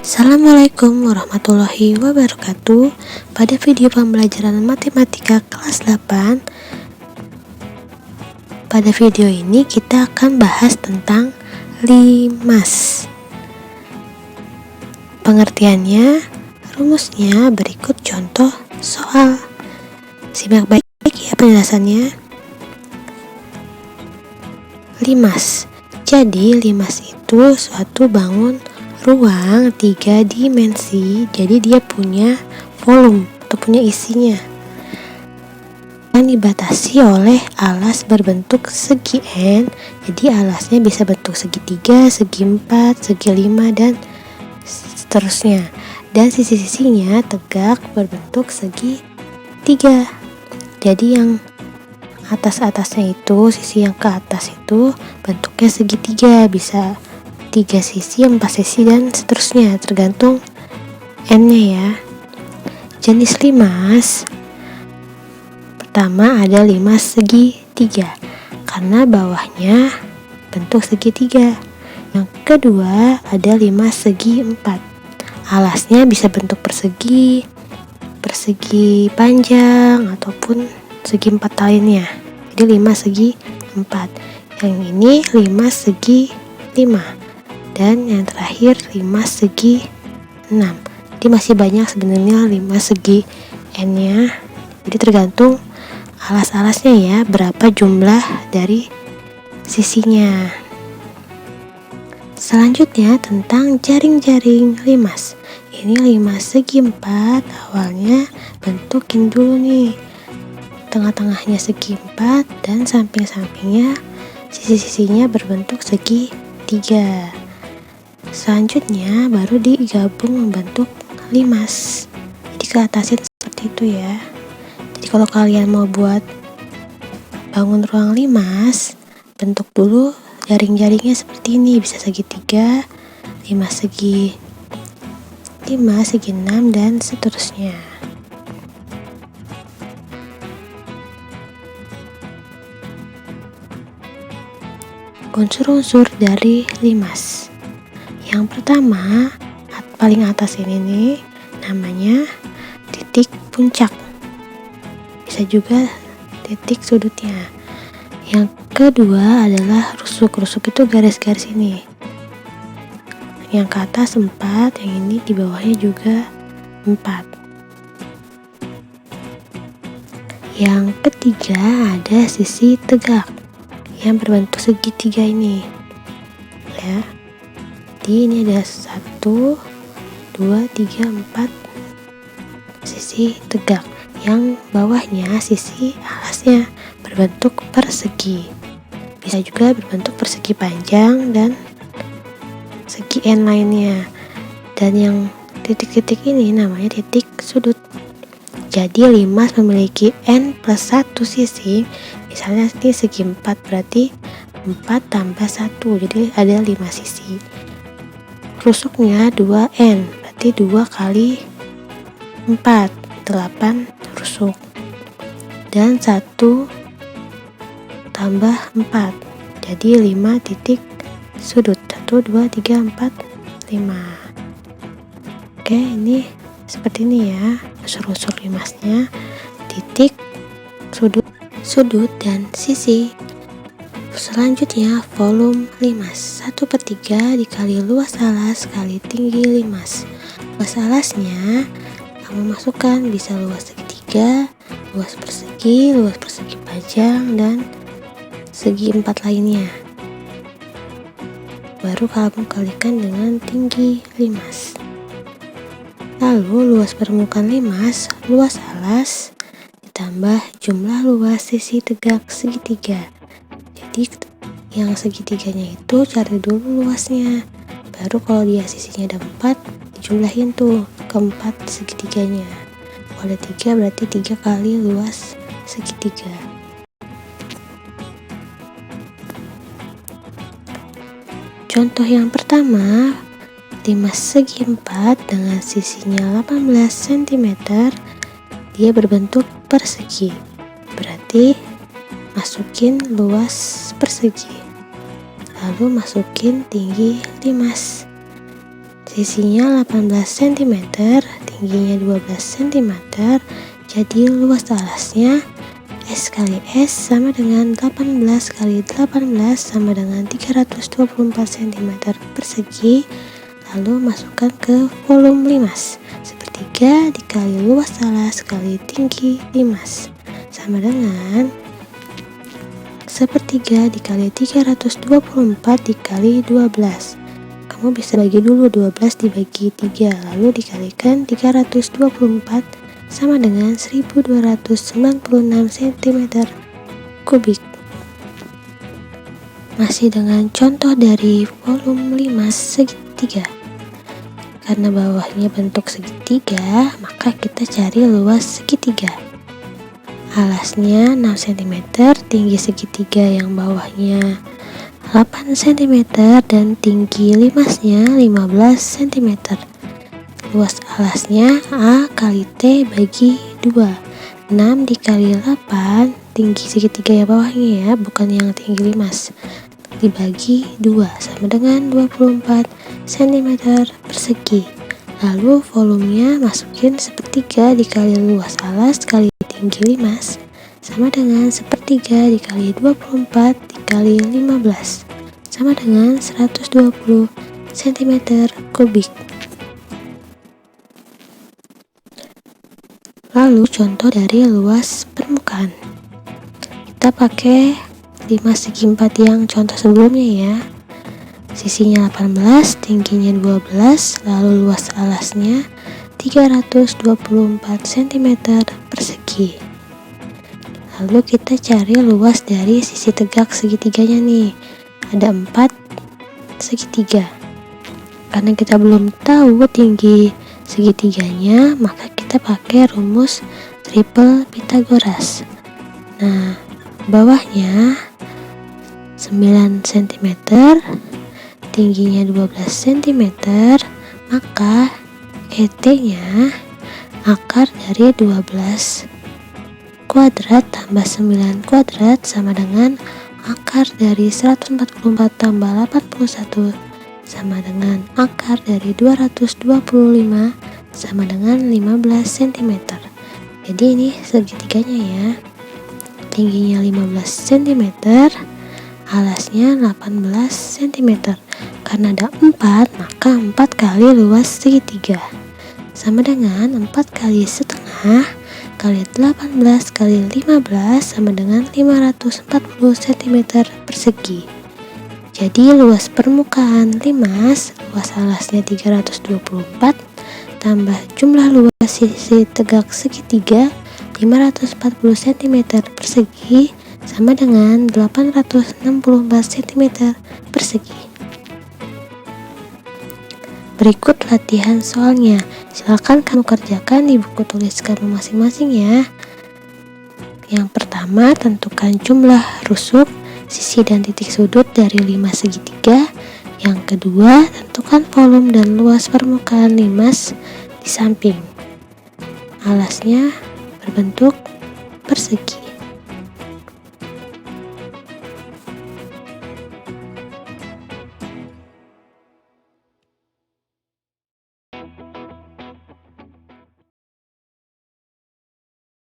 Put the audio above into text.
Assalamualaikum warahmatullahi wabarakatuh. Pada video pembelajaran matematika kelas 8, pada video ini kita akan bahas tentang limas. Pengertiannya, rumusnya berikut contoh soal. Simak baik-baik ya penjelasannya. Limas. Jadi limas itu suatu bangun ruang 3 dimensi, jadi dia punya volume atau punya isinya yang dibatasi oleh alas berbentuk segi N. Jadi alasnya bisa bentuk segitiga, segi 4, segi 5 dan seterusnya, dan sisi-sisinya tegak berbentuk segi 3. Jadi yang atas-atasnya itu, sisi yang ke atas itu bentuknya segitiga, bisa 3 sisi, 4 sisi dan seterusnya, tergantung N-nya ya. Jenis limas pertama ada limas segitiga karena bawahnya bentuk segitiga. Yang kedua ada limas segi 4, alasnya bisa bentuk persegi panjang ataupun segi 4 lainnya. Jadi limas segi 4. Yang ini limas segi 5. Dan yang terakhir limas segi 6. Jadi masih banyak sebenarnya limas segi N-nya. Jadi tergantung alas-alasnya ya, berapa jumlah dari sisinya. Selanjutnya tentang jaring-jaring limas. Ini limas segi 4, awalnya bentukin dulu nih. Tengah-tengahnya segi 4 dan samping-sampingnya, sisi-sisinya berbentuk segi 3. Selanjutnya baru digabung membentuk limas. Jadi ke atasin seperti itu ya. Jadi kalau kalian mau buat bangun ruang limas, bentuk dulu jaring-jaringnya seperti ini, bisa segitiga, 5 segi 6 dan seterusnya. Unsur-unsur dari limas. Yang pertama, paling atas ini nih, namanya titik puncak. Bisa juga titik sudutnya. Yang kedua adalah rusuk. Rusuk itu garis-garis ini. Yang ke atas 4, yang ini di bawahnya juga 4. Yang ketiga ada sisi tegak yang berbentuk segitiga ini. Ya. Jadi ini ada 1, 2, 3, 4 sisi tegak. Yang bawahnya sisi alasnya berbentuk persegi. Bisa juga berbentuk persegi panjang dan segi N lainnya. Dan yang titik-titik ini namanya titik sudut. Jadi limas memiliki N plus 1 sisi. Misalnya ini segi 4, berarti 4 tambah 1, jadi ada 5 sisi. Rusuknya 2N, berarti 2 kali 4, 8 rusuk. Dan 1 tambah 4, jadi 5 titik sudut. 1, 2, 3, 4, 5. Oke, ini seperti ini ya unsur-unsur limasnya: titik, sudut dan sisi. Selanjutnya volume limas. 1/3 dikali luas alas kali tinggi limas. Luas alasnya kamu masukkan bisa luas segitiga, luas persegi panjang dan segi 4 lainnya. Baru kamu kalikan dengan tinggi limas. Lalu luas permukaan limas, luas alas ditambah jumlah luas sisi tegak segitiga. Jadi yang segitiganya itu cari dulu luasnya, baru kalau dia sisinya ada 4, dijumlahin tuh ke 4 segitiganya. Kalau ada 3 berarti 3 kali luas segitiga. Contoh yang pertama, limas segi 4 dengan sisinya 18 cm, dia berbentuk persegi. Berarti masukin luas persegi, lalu masukin tinggi limas. Sisinya 18 cm, tingginya 12 cm, jadi luas alasnya S kali S sama dengan 18 kali 18 sama dengan 324 cm persegi. Lalu masukkan ke volume limas. Sepertiga dikali luas alas kali tinggi limas sama dengan sepertiga dikali 324 dikali 12. Kamu bisa bagi dulu 12 dibagi 3, lalu dikalikan 324 sama dengan 1296 cm kubik. Masih dengan contoh dari volume limas segitiga. Karena bawahnya bentuk segitiga, maka kita cari luas segitiga. Alasnya 6 cm, tinggi segitiga yang bawahnya 8 cm dan tinggi limasnya 15 cm. Luas alasnya A kali T bagi 2. 6 dikali 8, tinggi segitiga yang bawahnya ya, bukan yang tinggi limas, dibagi 2 sama dengan 24 cm persegi. Lalu volumenya masukin sepertiga dikali luas alas kali tinggi limas sama dengan sepertiga dikali 24 dikali 15 sama dengan 120 cm kubik. Lalu contoh dari luas permukaan. Kita pakai limas segi 4 yang contoh sebelumnya ya. Sisinya 18, tingginya 12, lalu luas alasnya 324 cm persegi. Lalu kita cari luas dari sisi tegak segitiganya nih. Ada 4 segitiga. Karena kita belum tahu tinggi segitiganya, maka kita pakai rumus triple Pythagoras. Nah, bawahnya 9 cm, tingginya 12 cm, maka ET-nya akar dari 12 kuadrat tambah 9 kuadrat sama dengan akar dari 144 tambah 81 sama dengan akar dari 225 sama dengan 15 cm. Jadi ini segitiganya ya. Tingginya 15 cm, alasnya 18 cm. Karena ada 4, maka 4 kali luas segitiga sama dengan 4 kali setengah kali 18 kali 15 sama dengan 540 cm persegi. Jadi luas permukaan limas, luas alasnya 324 tambah jumlah luas sisi tegak segitiga 540 cm persegi sama dengan 864 cm persegi. Berikut latihan soalnya. Silakan kamu kerjakan di buku tulis kamu masing-masing ya. Yang pertama, tentukan jumlah rusuk, sisi dan titik sudut dari limas segitiga. Yang kedua, tentukan volume dan luas permukaan limas di samping. Alasnya berbentuk persegi.